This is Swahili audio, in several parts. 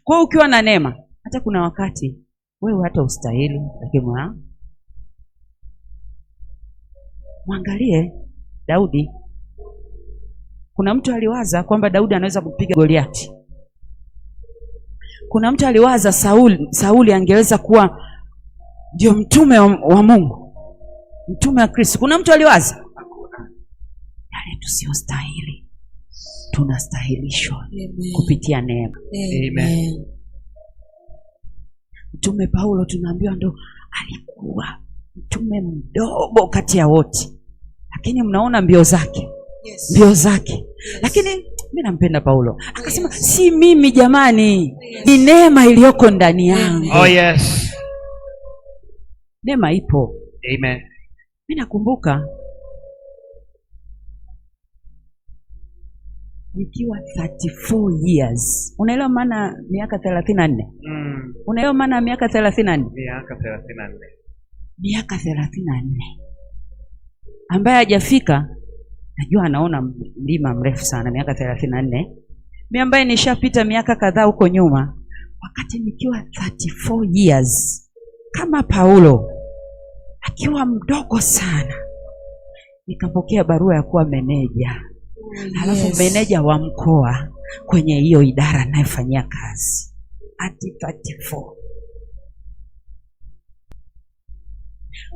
Kwa hiyo ukiwa na neema, hata kuna wakati wewe hata ustahili, lakini mwangalie Daudi. Kuna mtu aliwaza kwamba Daudi anaweza kupiga Goliati. Kuna mtu aliwaza Sauli angeweza kuwa ndio mtume wa Mungu, mtume wa Kristo. Kuna mtu aliwaza yale tusiyostahili, tunastahilishwa kupitia neema. Amen. Mtume Paulo tunaambiwa ndo alikuwa mtume mdogo kati ya wote, lakini mnaona mbio zake. Lakini mimi nampenda Paulo, akasema si mimi jamani, ni neema iliyoko ndani yangu. Oh yes. Neema ipo. Amen. Mimi nakumbuka nikiwa 34 years. Unaelewa maana miaka 34? Unaelewa maana miaka 34? Miaka 34. Ambaye hajafika najua anaona mlima mrefu sana, miaka 34. Mimi ambaye nishapita miaka kadhaa huko nyuma, wakati nikiwa 34 years kama Paulo akiwa mdogo sana, nikapokea barua ya kuwa meneja. Halafu meneja wa mkoa kwenye hiyo idara ninayofanyia kazi at 34.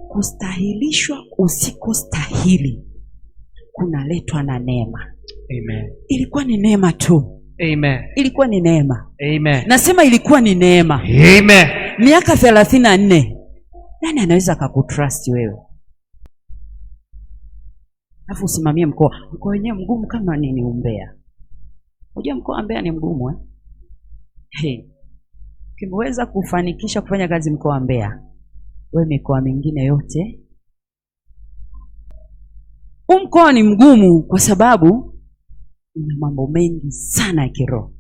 Kustahilishwa usikostahili kunaletwa na neema. Amen. Ilikuwa ni neema tu. Amen. Ilikuwa ni neema. Amen. Nasema ilikuwa ni neema. Amen. Miaka 34. Nani anaweza akakutrust wewe? Alafu usimamie mkoa wenyewe mgumu kama nini, Mbeya. Unajua mkoa wa Mbeya ni mgumu Kimeweza kufanikisha kufanya kazi mkoa wa Mbeya, wewe mikoa mingine yote. Mkoa ni mgumu kwa sababu una mambo mengi sana ya kiroho.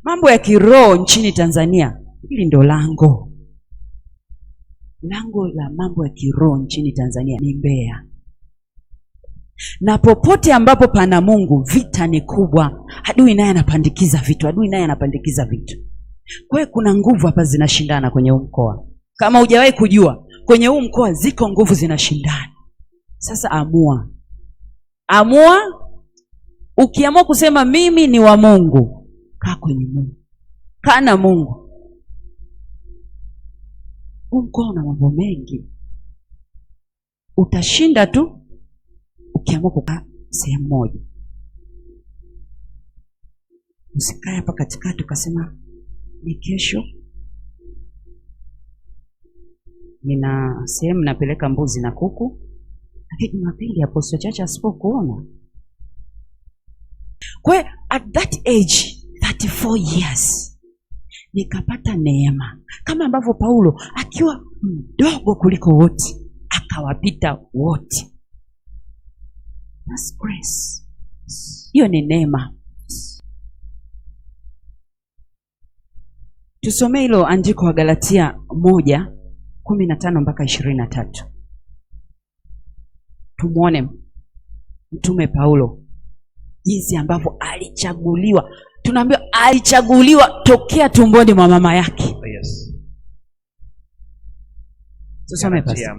Mambo ya kiroho nchini Tanzania, hili ndo lango la mambo ya kiroho nchini Tanzania ni Mbeya. Na popote ambapo pana Mungu, vita ni kubwa. Adui naye anapandikiza vitu. Kwa hiyo kuna nguvu hapa zinashindana kwenye huu mkoa. Kama hujawahi kujua, kwenye huu mkoa ziko nguvu zinashindana. Sasa amua. Ukiamua kusema mimi ni wa Mungu, kaa kwenye Mungu, kaa na Mungu. Huu mkoa una mambo mengi. Utashinda tu ukiamua kukaa sehemu moja. Usikae hapa katikati ukasema ni kesho nina sehemu napeleka mbuzi na kuku, lakini Jumapili Apostle Chacha asipokuona. Kwa hiyo at that age 34 years nikapata neema, kama ambavyo Paulo akiwa mdogo kuliko wote akawapita wote. That's grace. Hiyo ni neema. Tusomee hilo andiko wa Galatia 1:15 mpaka 23. Tumuone mtume Paulo jinsi ambavyo alichaguliwa. Tunaambiwa alichaguliwa tokea tumboni mwa mama yake. Yes. Tusome basi. Galatia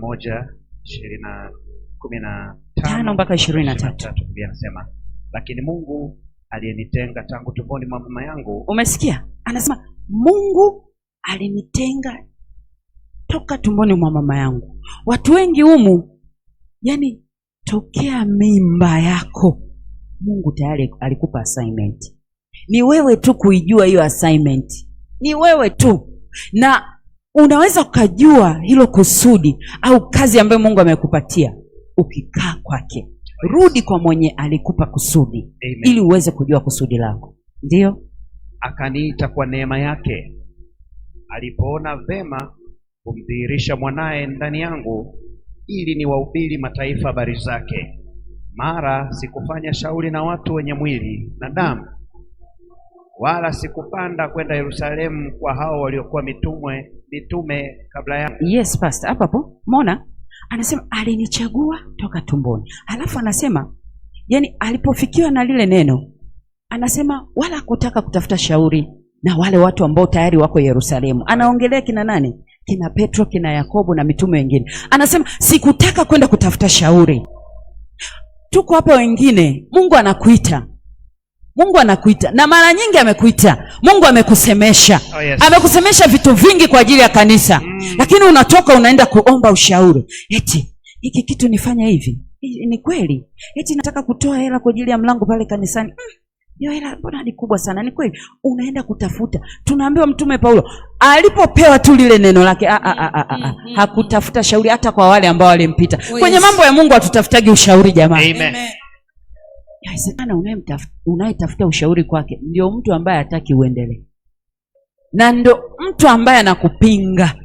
1:15 mpaka 23. Biblia inasema, lakini Mungu aliyenitenga tangu tumboni mwa mama yangu. Umesikia? Anasema Mungu alinitenga toka tumboni mwa mama yangu. Watu wengi humu, yani tokea mimba yako Mungu tayari alikupa assignment. Ni wewe tu kuijua hiyo assignment. Ni wewe tu. Na unaweza ukajua hilo kusudi au kazi ambayo Mungu amekupatia ukikaa kwake. Rudi kwa mwenye alikupa kusudi. Amen. Ili uweze kujua kusudi lako. Ndio? Akaniita kwa neema yake, alipoona vema kumdhihirisha mwanaye ndani yangu, ili niwahubiri mataifa habari zake. Mara sikufanya shauri na watu wenye mwili na damu, wala sikupanda kwenda Yerusalemu kwa hao waliokuwa mitume kabla yangu. Yes, pastor. Hapo umeona? Anasema alinichagua toka tumboni. Halafu anasema yani alipofikiwa na lile neno anasema wala hakutaka kutafuta shauri na wale watu ambao tayari wako Yerusalemu. Anaongelea kina nani? Kina Petro, kina Yakobo na mitume wengine. Anasema sikutaka kwenda kutafuta shauri. Tuko hapa wengine, Mungu anakuita. Mungu anakuita, na mara nyingi amekuita. Mungu amekusemesha. Amekusemesha vitu vingi kwa ajili ya kanisa. Lakini unatoka unaenda kuomba ushauri. Eti hiki kitu nifanya hivi. Ni kweli? Eti nataka kutoa hela kwa ajili ya mlango pale kanisani. Hiyo hela mbona ni kubwa sana? Ni kweli? Unaenda kutafuta. Tunaambiwa Mtume Paulo alipopewa tu lile neno lake, hakutafuta shauri hata kwa wale ambao walimpita. Kwenye mambo ya Mungu hatutafutagi ushauri jamani. Amen. Yaani unayetafuta ushauri kwake ndio mtu ambaye hataki uendelee. Na ndio mtu ambaye anakupinga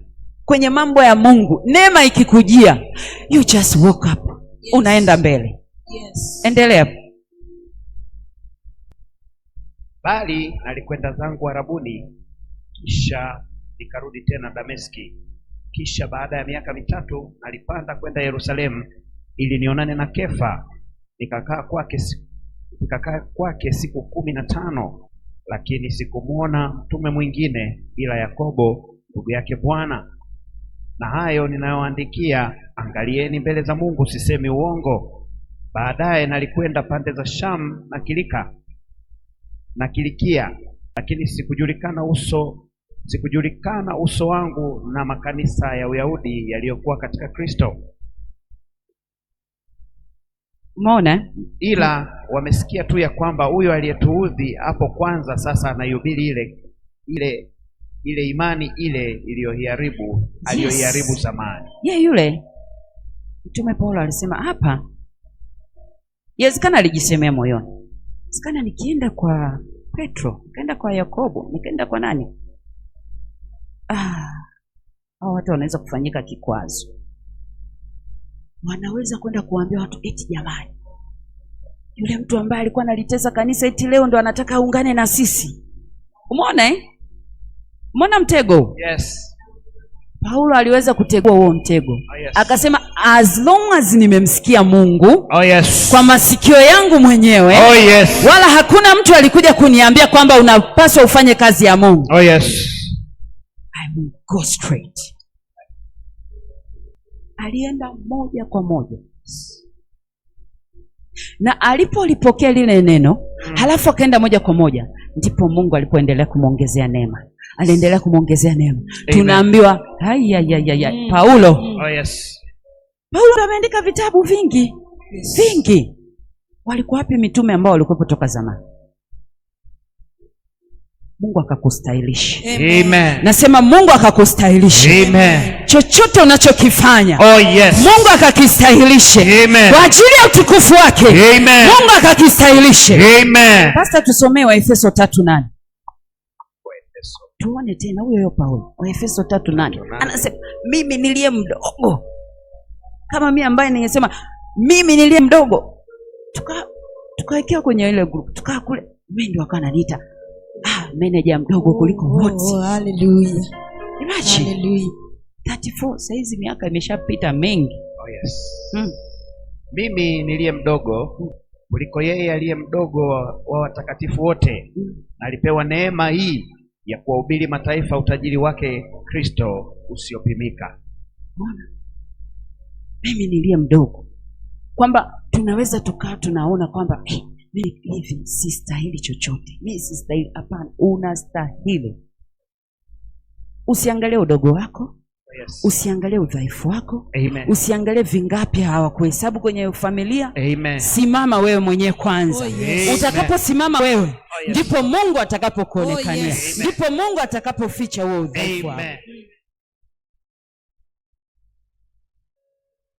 kwenye mambo ya Mungu. Neema ikikujia, you just walk up. Unaenda mbele. Endelea. Bali nalikwenda zangu Arabuni, kisha nikarudi tena Dameski. Kisha baada ya miaka 3 nalipanda kwenda Yerusalemu ili nionane na Kefa. Nikakaa kwake siku 15, lakini sikumuona mtume mwingine ila Yakobo ndugu yake Bwana. Na hayo ninayoandikia, angalieni mbele za Mungu, sisemi uongo. Baadaye nalikwenda pande za Sham na Kilikia, lakini sikujulikana uso wangu na makanisa ya Uyahudi yaliyokuwa katika Kristo. Umeona? Ila wamesikia tu ya kwamba huyo aliyetuudhi hapo kwanza sasa anayubiri ile imani ile iliyoharibu, aliyoiharibu zamani. Yule Mtume Paulo alisema hapa, yawezekana alijisemea moyoni, sikana nikienda kwa Petro, nikaenda kwa Yakobo, nikaenda kwa nani? Hao watu wanaweza kufanyika kikwazo. Wanaweza kwenda kuambia watu eti jamani, yule mtu ambaye alikuwa analitesa kanisa eti leo ndo anataka aungane na sisi. Umeona Umeona mtego? Yes. Paulo aliweza kutegua huo mtego. Akasema as long as nimemsikia Mungu kwa masikio yangu mwenyewe, wala hakuna mtu alikuja kuniambia kwamba unapaswa ufanye kazi ya Mungu. I will go straight. Alienda moja kwa moja. Na alipolipokea lile neno, halafu akaenda moja kwa moja, ndipo Mungu alipoendelea kumwongezea neema. Aliendelea kumwongezea neema. Tunaambiwa Paulo. Paulo ameandika vitabu vingi. Vingi. Walikuwa wapi mitume ambao walikuwa kutoka zamani? Mungu akakustahilisha. Amen. Nasema Mungu akakustahilisha. Amen. Chochote unachokifanya, Mungu akakistahilisha. Kwa ajili ya utukufu wake. Amen. Mungu akakistahilisha. Amen. Basta tusomee Waefeso 3:8. Tuone tena huyo Paulo. Waefeso 3:8. Anasema mimi niliye mdogo. Kama mimi ambaye ningesema mimi niliye mdogo. Tukawekewa kwenye ile group. Tukaa kule. Mimi ndio akananiita manager mdogo kuliko wote. Hallelujah. Imagine. Hallelujah. 34 saizi miaka imeshapita mengi. Mimi niliye mdogo kuliko yeye aliye mdogo wa watakatifu wote. Nalipewa neema hii ya kuwahubiri mataifa utajiri wake Kristo usiopimika. Mimi niliye mdogo, kwamba tunaweza tukaa tunaona kwamba mimi hivi sistahili chochote, mimi sistahili. Hapana, unastahili. Usiangalie udogo wako. Usiangalie udhaifu wako. Amen. Usiangalie vingapi hawakuhesabu kwenye familia. Amen. Simama wewe mwenyewe kwanza. Utakaposimama wewe, ndipo Mungu atakapokuonekania. Ndipo Mungu atakapoficha huo udhaifu wako.